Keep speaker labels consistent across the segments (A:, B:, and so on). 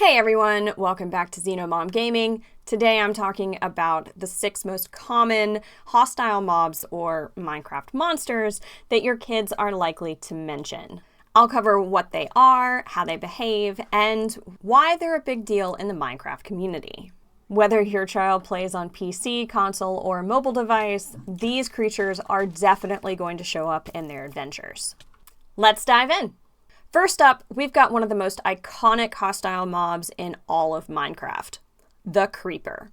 A: Hey everyone, welcome back to Xenomom Gaming. Today I'm talking about the 6 most common hostile mobs or Minecraft monsters that your kids are likely to mention. I'll cover what they are, how they behave, and why they're a big deal in the Minecraft community. Whether your child plays on PC, console, or mobile device, these creatures are definitely going to show up in their adventures. Let's dive in. First up, we've got one of the most iconic hostile mobs in all of Minecraft, the Creeper.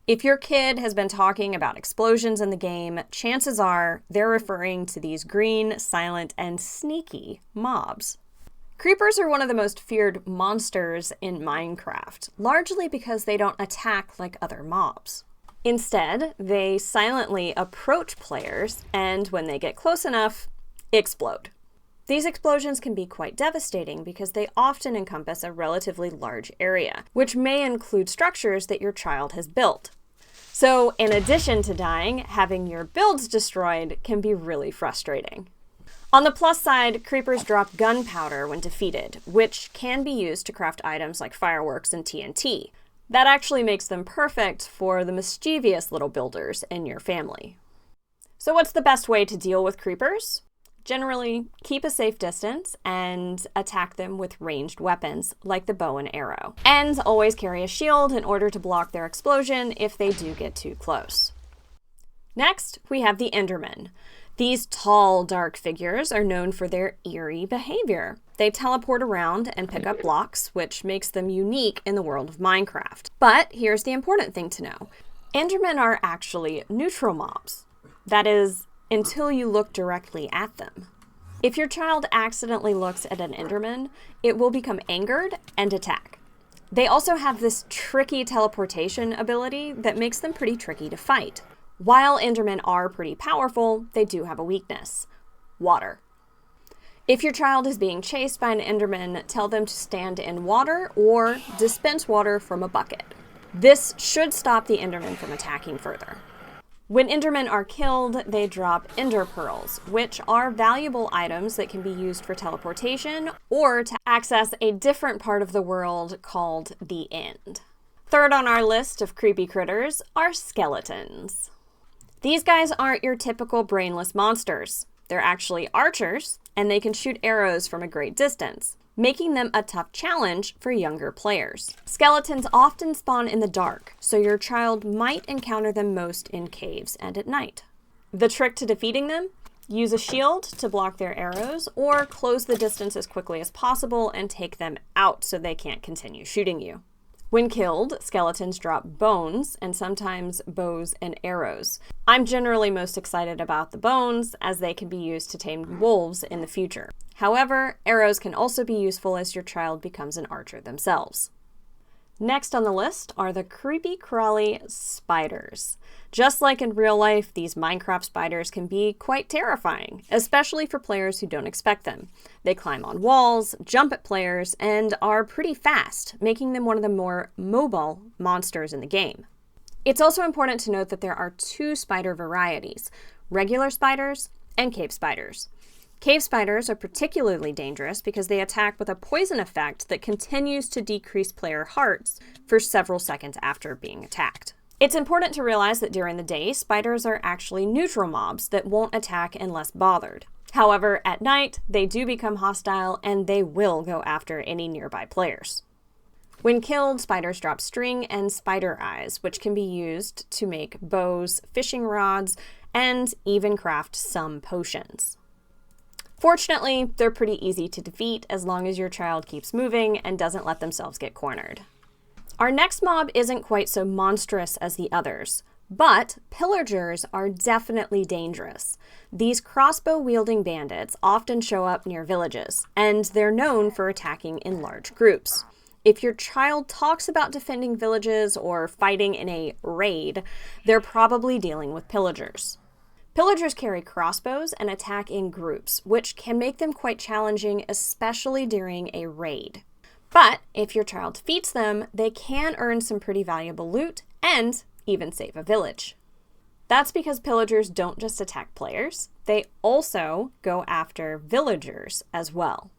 A: If your kid has been talking about explosions in the game, chances are they're referring to these green, silent, and sneaky mobs. Creepers are one of the most feared monsters in Minecraft, largely because they don't attack like other mobs. Instead, they silently approach players, and when they get close enough, explode. These explosions can be quite devastating because they often encompass a relatively large area, which may include structures that your child has built. So, in addition to dying, having your builds destroyed can be really frustrating. On the plus side, creepers drop gunpowder when defeated, which can be used to craft items like fireworks and TNT. That actually makes them perfect for the mischievous little builders in your family. So what's the best way to deal with creepers? Generally, keep a safe distance and attack them with ranged weapons like the bow and arrow. And always carry a shield in order to block their explosion if they do get too close. Next, we have the Endermen. These tall, dark figures are known for their eerie behavior. They teleport around and pick up blocks, which makes them unique in the world of Minecraft. But here's the important thing to know. Endermen are actually neutral mobs. That is, until you look directly at them. If your child accidentally looks at an Enderman, it will become angered and attack. They also have this tricky teleportation ability that makes them pretty tricky to fight. While Endermen are pretty powerful, they do have a weakness: water. If your child is being chased by an Enderman, tell them to stand in water or dispense water from a bucket. This should stop the Enderman from attacking further. When Endermen are killed, they drop Ender Pearls, which are valuable items that can be used for teleportation or to access a different part of the world called the End. Third on our list of creepy critters are skeletons. These guys aren't your typical brainless monsters. They're actually archers, and they can shoot arrows from a great distance, making them a tough challenge for younger players. Skeletons often spawn in the dark, so your child might encounter them most in caves and at night. The trick to defeating them? Use a shield to block their arrows, or close the distance as quickly as possible and take them out so they can't continue shooting you. When killed, skeletons drop bones and sometimes bows and arrows. I'm generally most excited about the bones, as they can be used to tame wolves in the future. However, arrows can also be useful as your child becomes an archer themselves. Next on the list are the creepy crawly spiders. Just like in real life, these Minecraft spiders can be quite terrifying, especially for players who don't expect them. They climb on walls, jump at players, and are pretty fast, making them one of the more mobile monsters in the game. It's also important to note that there are 2 spider varieties: regular spiders and cave spiders. Cave spiders are particularly dangerous because they attack with a poison effect that continues to decrease player hearts for several seconds after being attacked. It's important to realize that during the day, spiders are actually neutral mobs that won't attack unless bothered. However, at night, they do become hostile and they will go after any nearby players. When killed, spiders drop string and spider eyes, which can be used to make bows, fishing rods, and even craft some potions. Fortunately, they're pretty easy to defeat as long as your child keeps moving and doesn't let themselves get cornered. Our next mob isn't quite so monstrous as the others, but pillagers are definitely dangerous. These crossbow-wielding bandits often show up near villages, and they're known for attacking in large groups. If your child talks about defending villages or fighting in a raid, they're probably dealing with pillagers. Pillagers carry crossbows and attack in groups, which can make them quite challenging, especially during a raid. But if your child defeats them, they can earn some pretty valuable loot and even save a village. That's because pillagers don't just attack players, they also go after villagers as well.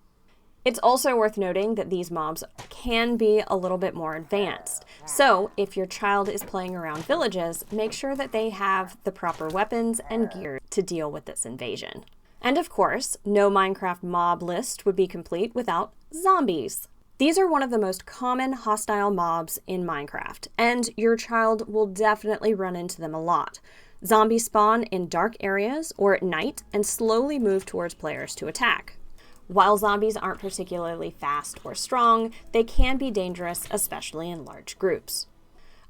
A: It's also worth noting that these mobs can be a little bit more advanced. So if your child is playing around villages, make sure that they have the proper weapons and gear to deal with this invasion. And of course, no Minecraft mob list would be complete without zombies. These are one of the most common hostile mobs in Minecraft, and your child will definitely run into them a lot. Zombies spawn in dark areas or at night and slowly move towards players to attack. While zombies aren't particularly fast or strong, they can be dangerous, especially in large groups.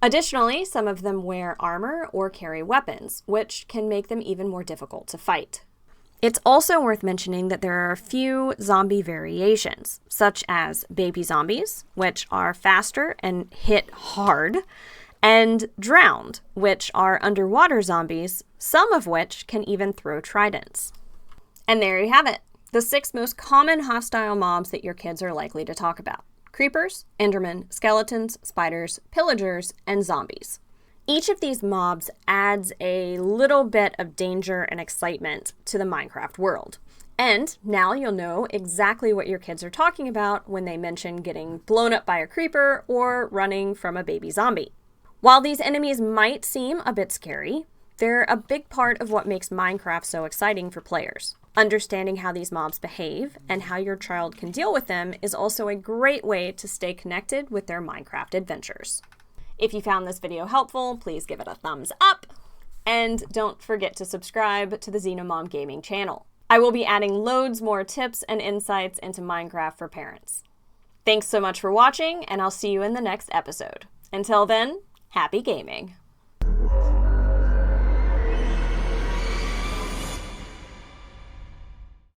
A: Additionally, some of them wear armor or carry weapons, which can make them even more difficult to fight. It's also worth mentioning that there are a few zombie variations, such as baby zombies, which are faster and hit hard, and drowned, which are underwater zombies, some of which can even throw tridents. And there you have it. The 6 most common hostile mobs that your kids are likely to talk about: creepers, endermen, skeletons, spiders, pillagers, and zombies. Each of these mobs adds a little bit of danger and excitement to the Minecraft world. And now you'll know exactly what your kids are talking about when they mention getting blown up by a creeper or running from a baby zombie. While these enemies might seem a bit scary, they're a big part of what makes Minecraft so exciting for players. Understanding how these mobs behave and how your child can deal with them is also a great way to stay connected with their Minecraft adventures. If you found this video helpful, please give it a thumbs up, and don't forget to subscribe to the Xenomom Gaming channel. I will be adding loads more tips and insights into Minecraft for parents. Thanks so much for watching, and I'll see you in the next episode. Until then, happy gaming!